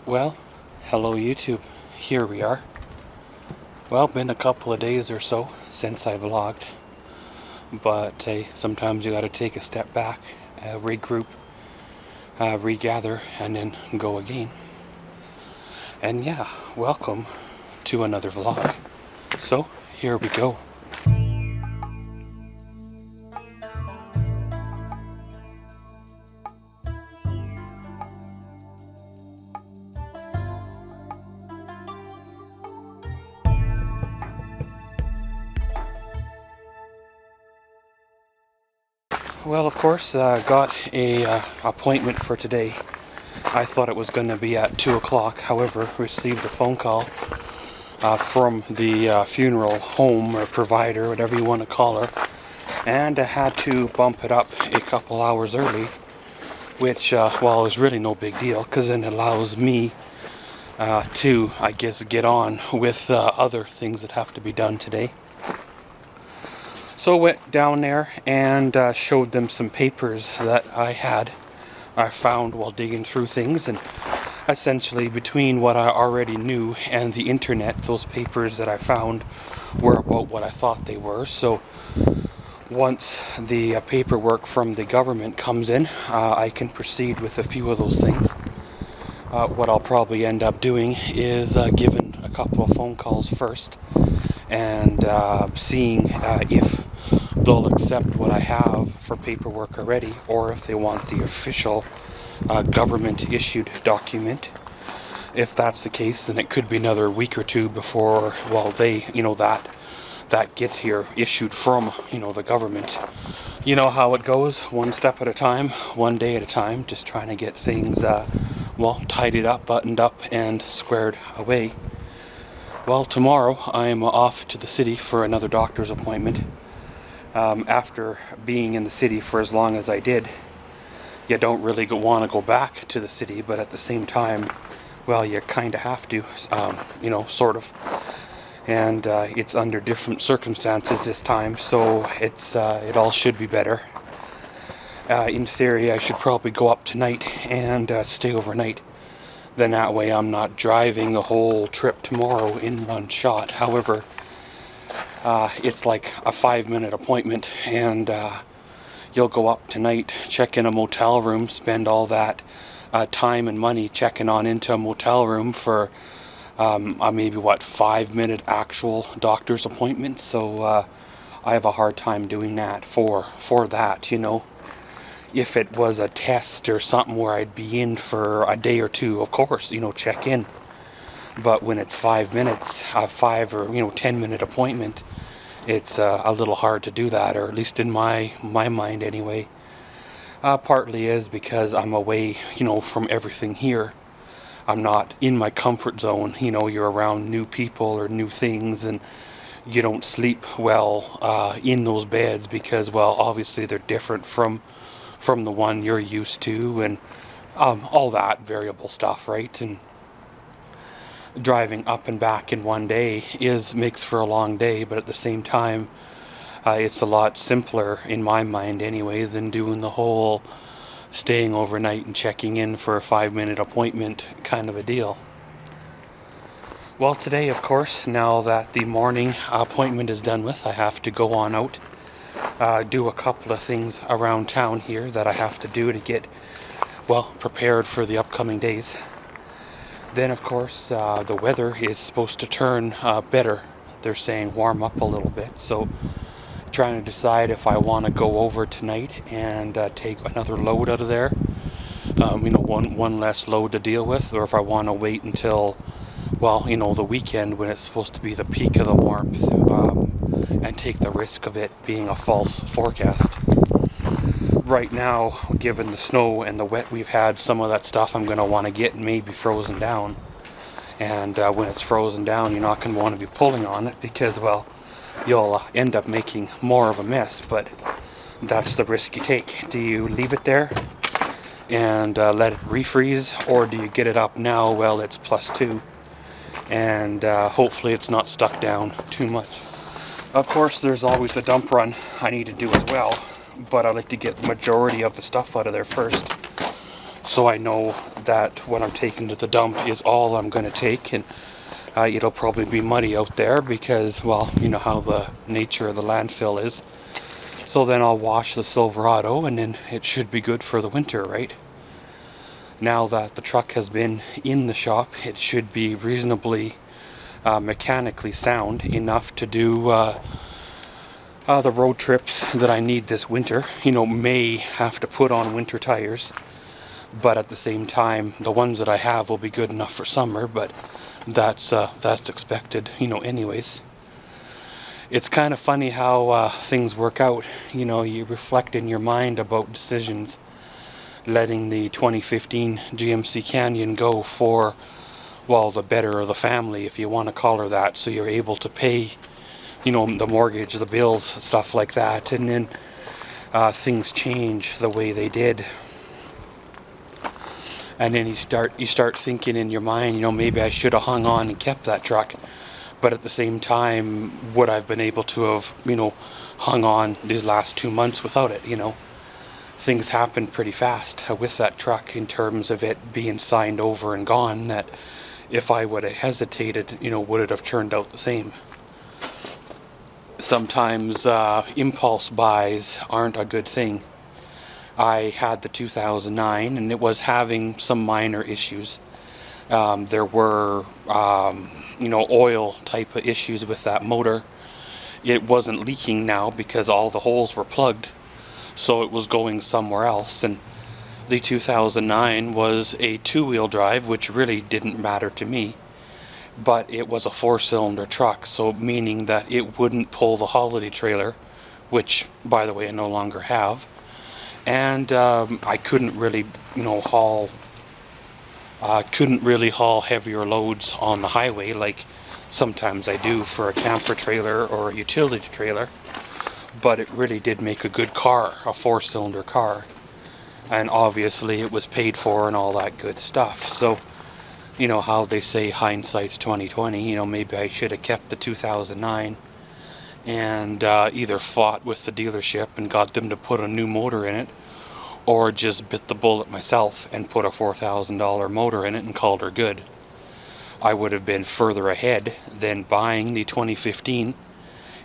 Well, hello YouTube. Here we are. Well, been a couple of days or so since I vlogged, but sometimes you gotta take a step back, regroup, regather, and then go again. And yeah, welcome to another vlog. So, here we go. Well, of course, got a appointment for today. I thought it was going to be at 2 o'clock. However, received a phone call from the funeral home or provider, whatever you want to call her, and I had to bump it up a couple hours early, which, well, is really no big deal because then it allows me to, I guess, get on with other things that have to be done today. So I went down there and showed them some papers that I found while digging through things, and essentially between what I already knew and the internet, those papers that I found were about what I thought they were. So once the paperwork from the government comes in, I can proceed with a few of those things. What I'll probably end up doing is giving a couple of phone calls first and seeing if they'll accept what I have for paperwork already, or if they want the official government issued document. If that's the case, then it could be another week or two before, well, that gets here issued from, the government. You know how it goes, one step at a time, one day at a time, just trying to get things, tidied up, buttoned up, and squared away. Well, tomorrow I'm off to the city for another doctor's appointment. After being in the city for as long as I did, you don't really want to go back to the city, but at the same time, well, you kind of have to, sort of. And it's under different circumstances this time, so it all should be better. In theory, I should probably go up tonight and stay overnight. Then that way I'm not driving the whole trip tomorrow in one shot. However, it's like a 5-minute appointment, and you'll go up tonight, check in a motel room, spend all that time and money checking on into a motel room for maybe 5-minute actual doctor's appointment. So I have a hard time doing that for that, If it was a test or something where I'd be in for a day or two, of course, check in. But when it's 5 minutes, a 5 or 10-minute appointment, it's a little hard to do that, or at least in my mind anyway. Partly is because I'm away, from everything here. I'm not in my comfort zone. You're around new people or new things, and you don't sleep well in those beds because, well, obviously they're different from the one you're used to, and all that variable stuff, right? And driving up and back in one day makes for a long day, but at the same time, it's a lot simpler in my mind anyway than doing the whole staying overnight and checking in for a 5-minute appointment kind of a deal. Well, today, of course, now that the morning appointment is done with, I have to go on out, do a couple of things around town here that I have to do to get, prepared for the upcoming days. Then, of course, the weather is supposed to turn better. They're saying warm up a little bit. So, trying to decide if I want to go over tonight and take another load out of there. One less load to deal with, or if I want to wait until, the weekend when it's supposed to be the peak of the warmth, and take the risk of it being a false forecast. Right now, given the snow and the wet we've had, some of that stuff I'm going to want to get maybe frozen down. And when it's frozen down, you're not going to want to be pulling on it because, you'll end up making more of a mess. But that's the risk you take. Do you leave it there and let it refreeze, or do you get it up now while it's +2? And hopefully it's not stuck down too much. Of course, there's always the dump run I need to do as well, but I like to get the majority of the stuff out of there first. so I know that what I'm taking to the dump is all I'm going to take, and it'll probably be muddy out there because, well, you know how the nature of the landfill is. So then I'll wash the Silverado and then it should be good for the winter, right? Now that the truck has been in the shop, it should be reasonably mechanically sound enough to do the road trips that I need this winter. You know, may have to put on winter tires, but at the same time, the ones that I have will be good enough for summer, but that's expected, you know, anyways. It's kind of funny how things work out. You know, you reflect in your mind about decisions, letting the 2015 GMC Canyon go for, well, the better of the family, if you want to call her that, so you're able to pay, you know, the mortgage, the bills, stuff like that, and then things change the way they did. And then you start thinking in your mind, you know, maybe I should have hung on and kept that truck. But at the same time, would I've been able to have, you know, hung on these last 2 months without it, you know? Things happened pretty fast with that truck in terms of it being signed over and gone, that if I would have hesitated, you know, would it have turned out the same? Sometimes impulse buys aren't a good thing. I had the 2009 and it was having some minor issues. There were, you know, oil type of issues with that motor. It wasn't leaking now because all the holes were plugged, so it was going somewhere else. And the 2009 was a two-wheel drive, which really didn't matter to me, but it was a four-cylinder truck, so meaning that it wouldn't pull the holiday trailer, which, by the way, I no longer have. And I couldn't really, you know, haul heavier loads on the highway like sometimes I do for a camper trailer or a utility trailer. But it really did make a good car, a four-cylinder car. And obviously it was paid for and all that good stuff. So, you know how they say hindsight's 20/20, you know, maybe I should have kept the 2009 and either fought with the dealership and got them to put a new motor in it, or just bit the bullet myself and put a $4,000 motor in it and called her good. I would have been further ahead than buying the 2015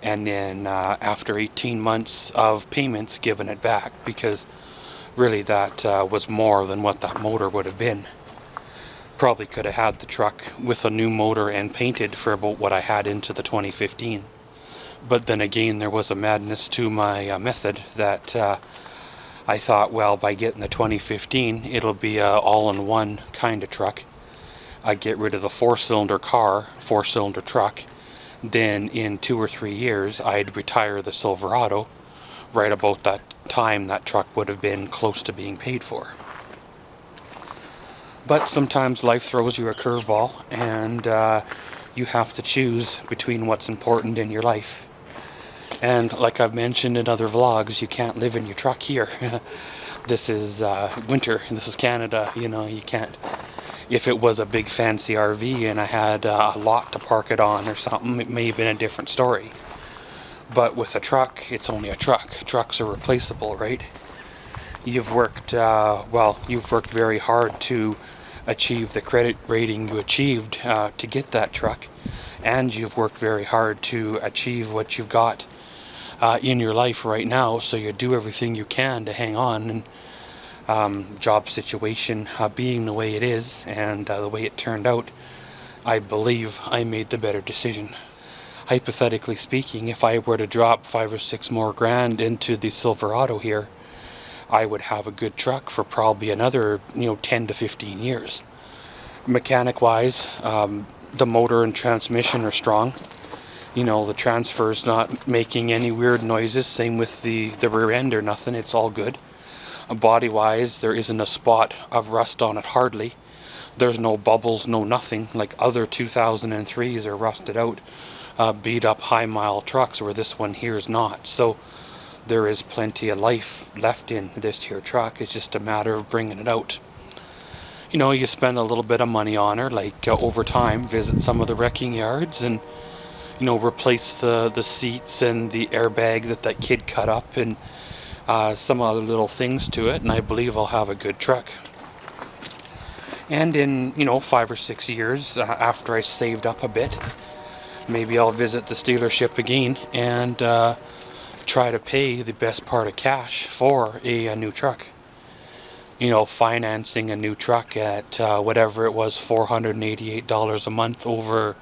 and then after 18 months of payments giving it back, because really that was more than what that motor would have been. Probably could have had the truck with a new motor and painted for about what I had into the 2015. But then again, there was a madness to my method that I thought, well, by getting the 2015, it'll be a all-in-one kind of truck. I get rid of the four-cylinder truck, then in 2 or 3 years, I'd retire the Silverado. Right about that time, that truck would have been close to being paid for. But sometimes life throws you a curveball, and you have to choose between what's important in your life. And like I've mentioned in other vlogs, you can't live in your truck here. This is winter, this is Canada, you know, you can't. If it was a big fancy RV and I had a lot to park it on or something, it may have been a different story. But with a truck, it's only a truck. Trucks are replaceable, right? You've worked, you've worked very hard to achieve the credit rating you achieved to get that truck. And you've worked very hard to achieve what you've got in your life right now, so you do everything you can to hang on. And job situation being the way it is and the way it turned out, I believe I made the better decision. Hypothetically speaking, if I were to drop 5 or 6 more grand into the Silverado here, I would have a good truck for probably another, 10 to 15 years. Mechanic wise, the motor and transmission are strong. The transfer's not making any weird noises. Same with the rear end or nothing. It's all good. Body wise, there isn't a spot of rust on it hardly. There's no bubbles, no nothing, like other 2003s are rusted out, beat up high mile trucks, where this one here is not. So there is plenty of life left in this here truck. It's just a matter of bringing it out. You spend a little bit of money on her, like over time, visit some of the wrecking yards and replace the seats and the airbag that kid cut up, and some other little things to it, and I believe I'll have a good truck. And in, 5 or 6 years, after I saved up a bit, maybe I'll visit the dealership again and try to pay the best part of cash for a new truck. Financing a new truck at whatever it was, $488 a month over,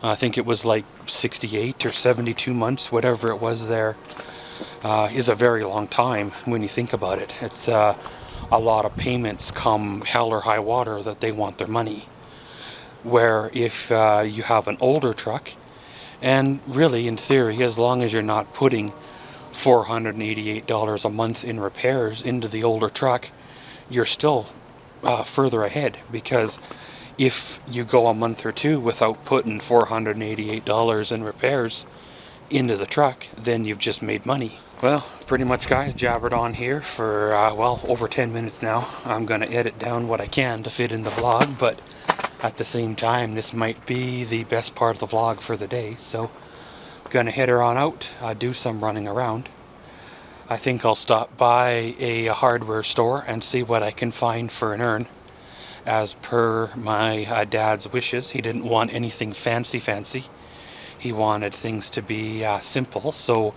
I think it was like 68 or 72 months, whatever it was there, is a very long time when you think about it. It's a lot of payments come hell or high water that they want their money. Where if you have an older truck, and really in theory, as long as you're not putting $488 a month in repairs into the older truck, you're still further ahead, because if you go a month or two without putting $488 in repairs into the truck, then you've just made money. Well, pretty much, guys, jabbered on here for, over 10 minutes now. I'm going to edit down what I can to fit in the vlog, but at the same time, this might be the best part of the vlog for the day, so I'm going to head her on out, do some running around. I think I'll stop by a hardware store and see what I can find for an urn. As per my dad's wishes, he didn't want anything fancy. He wanted things to be simple, so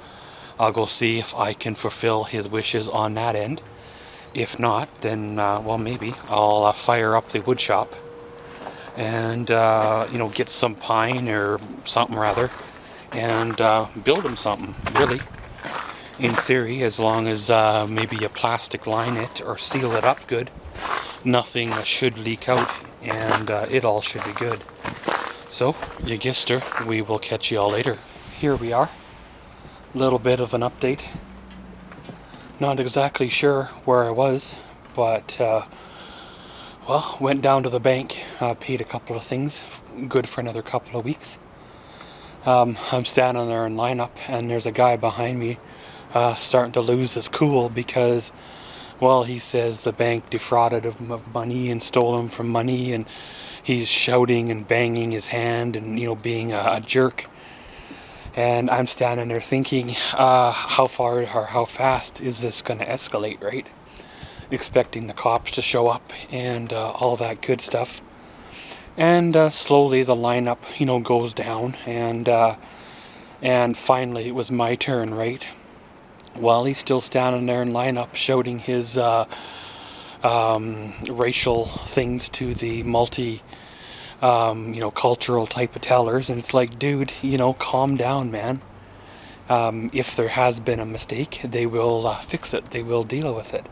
I'll go see if I can fulfill his wishes on that end. If not, then, maybe I'll fire up the wood shop and, get some pine or something rather, and build him something, really. In theory, as long as maybe you plastic line it or seal it up good, nothing should leak out, and it all should be good. So, you guessed her, we will catch you all later. Here we are. Little bit of an update. Not exactly sure where I was, but went down to the bank, paid a couple of things, good for another couple of weeks. I'm standing there in lineup, and there's a guy behind me starting to lose his cool because, he says the bank defrauded him of money and stole him from money, and he's shouting and banging his hand and, being a jerk. And I'm standing there thinking, how far or how fast is this going to escalate, right? Expecting the cops to show up and all that good stuff. And slowly the lineup, goes down, and finally it was my turn, right? While he's still standing there in lineup shouting his racial things to the cultural type of tellers, and it's like, dude, calm down, man. If there has been a mistake, they will fix it. They will deal with it.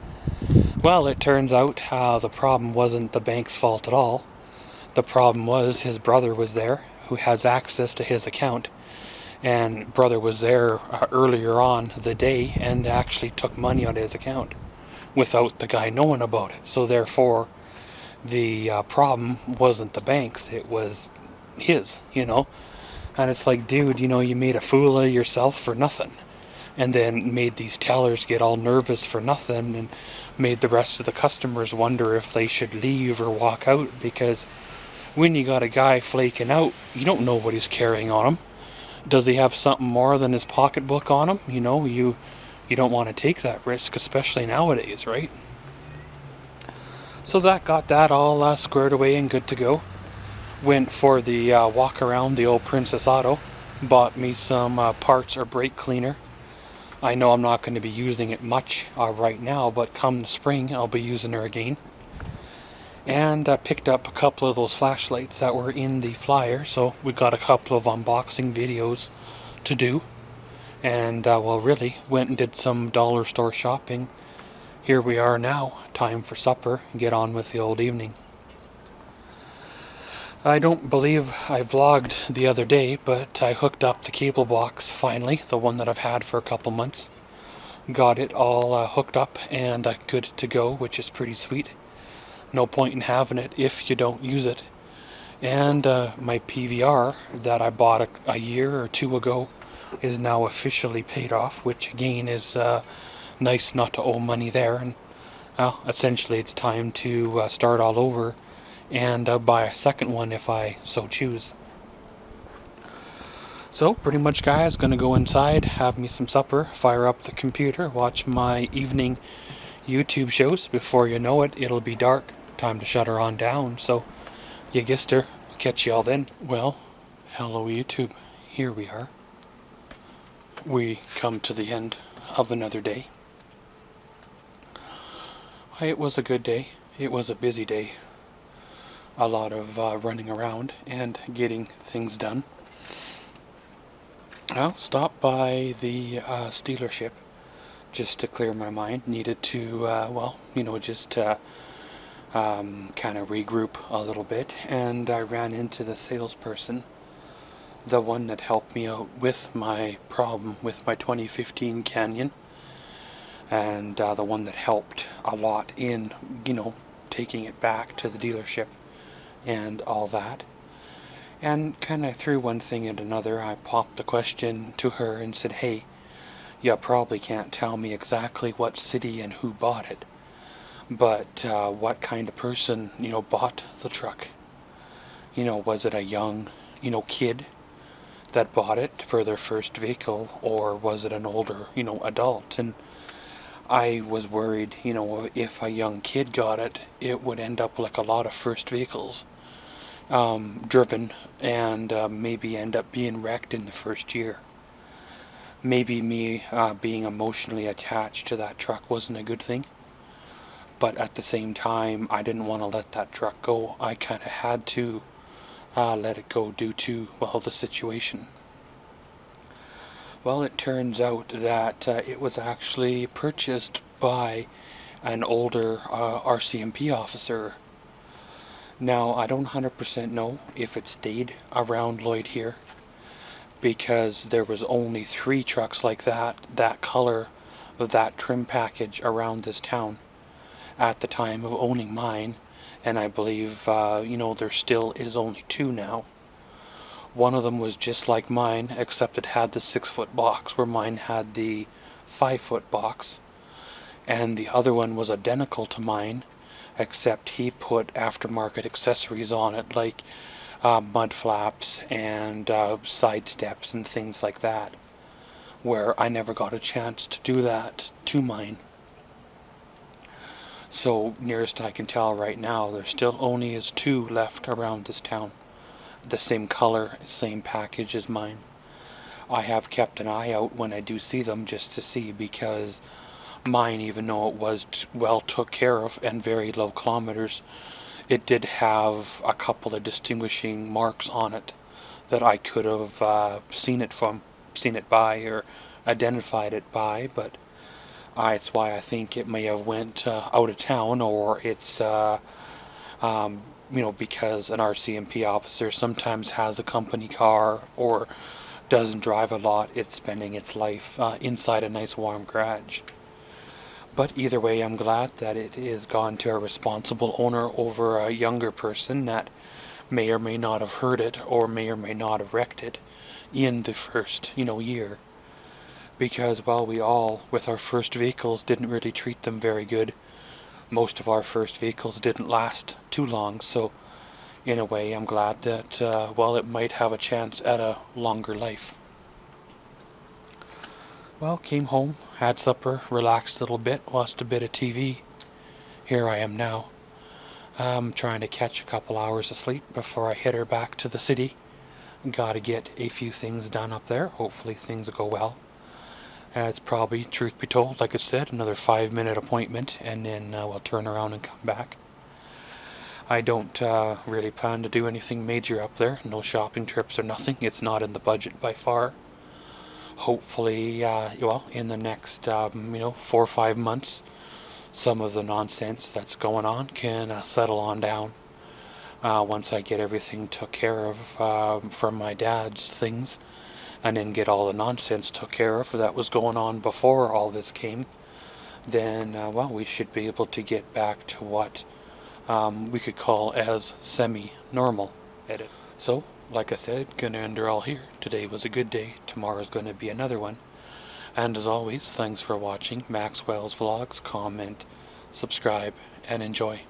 Well, it turns out the problem wasn't the bank's fault at all. The problem was his brother was there, who has access to his account, and brother was there earlier on the day and actually took money out of his account without the guy knowing about it. So therefore, the problem wasn't the bank's, it was his, And it's like, dude, you made a fool of yourself for nothing. And then made these tellers get all nervous for nothing, and made the rest of the customers wonder if they should leave or walk out, because when you got a guy flaking out, you don't know what he's carrying on him. Does he have something more than his pocketbook on him? You don't want to take that risk, especially nowadays, right? So that got that all squared away and good to go. Went for the walk around the old Princess Auto. Bought me some parts or brake cleaner. I know I'm not going to be using it much right now, but come the spring I'll be using her again. And picked up a couple of those flashlights that were in the flyer, so we got a couple of unboxing videos to do. And really went and did some dollar store shopping. Here we are now, time for supper, get on with the old evening. I don't believe I vlogged the other day, but I hooked up the cable box finally, the one that I've had for a couple months. Got it all hooked up and good to go, which is pretty sweet. No point in having it if you don't use it. And my PVR that I bought a year or two ago is now officially paid off, which again is nice not to owe money there. And essentially it's time to start all over and buy a second one if I so choose. So pretty much, guys, gonna go inside, have me some supper, fire up the computer, watch my evening YouTube shows. Before you know it, it'll be dark. time to shut her on down, so you guessed her. Catch y'all then. Well, hello YouTube. Here we are. We come to the end of another day. It was a good day. It was a busy day. A lot of running around and getting things done. I'll stop by the dealership just to clear my mind. Needed to, just kind of regroup a little bit. And I ran into the salesperson, the one that helped me out with my problem with my 2015 Canyon. And the one that helped a lot in, taking it back to the dealership and all that. And kind of through one thing and another, I popped the question to her and said, hey, you probably can't tell me exactly what city and who bought it, but what kind of person, bought the truck? Was it a young, kid that bought it for their first vehicle, or was it an older, adult? And I was worried, if a young kid got it, it would end up like a lot of first vehicles, driven, and maybe end up being wrecked in the first year. Maybe me being emotionally attached to that truck wasn't a good thing, but at the same time, I didn't want to let that truck go. I kind of had to let it go due to, the situation. Well, it turns out that it was actually purchased by an older RCMP officer. Now, I don't 100% know if it stayed around Lloyd here, because there was only 3 trucks like that color, of that trim package around this town at the time of owning mine, and I believe, there still is only 2 now. One of them was just like mine, except it had the 6-foot box, where mine had the 5-foot box. And the other one was identical to mine, except he put aftermarket accessories on it, like mud flaps and side steps and things like that, where I never got a chance to do that to mine. So, nearest I can tell right now, there still only is 2 left around this town. The same color, same package as mine. I have kept an eye out when I do see them, just to see, because mine, even though it was well took care of and very low kilometers, it did have a couple of distinguishing marks on it that I could have seen it by, or identified it by, but it's why I think it may have went out of town, or it's because an RCMP officer sometimes has a company car or doesn't drive a lot. It's spending its life inside a nice warm garage. But either way, I'm glad that it is gone to a responsible owner over a younger person that may or may not have heard it, or may not have wrecked it in the first, year. Because, we all, with our first vehicles, didn't really treat them very good. Most of our first vehicles didn't last too long, so in a way I'm glad that, it might have a chance at a longer life. Well, came home, had supper, relaxed a little bit, watched a bit of TV. Here I am now. I'm trying to catch a couple hours of sleep before I head her back to the city. Gotta get a few things done up there. Hopefully things will go well. It's probably, truth be told, like I said, another 5-minute appointment, and then we'll turn around and come back. I don't really plan to do anything major up there. No shopping trips or nothing. It's not in the budget by far. Hopefully, in the next, 4 or 5 months, some of the nonsense that's going on can settle on down. Once I get everything took care of from my dad's things, and then get all the nonsense took care of that was going on before all this came, then, we should be able to get back to what we could call as semi-normal. So, like I said, gonna end her all here. Today was a good day. Tomorrow's gonna be another one. And as always, thanks for watching Maxwell's Vlogs. Comment, subscribe, and enjoy.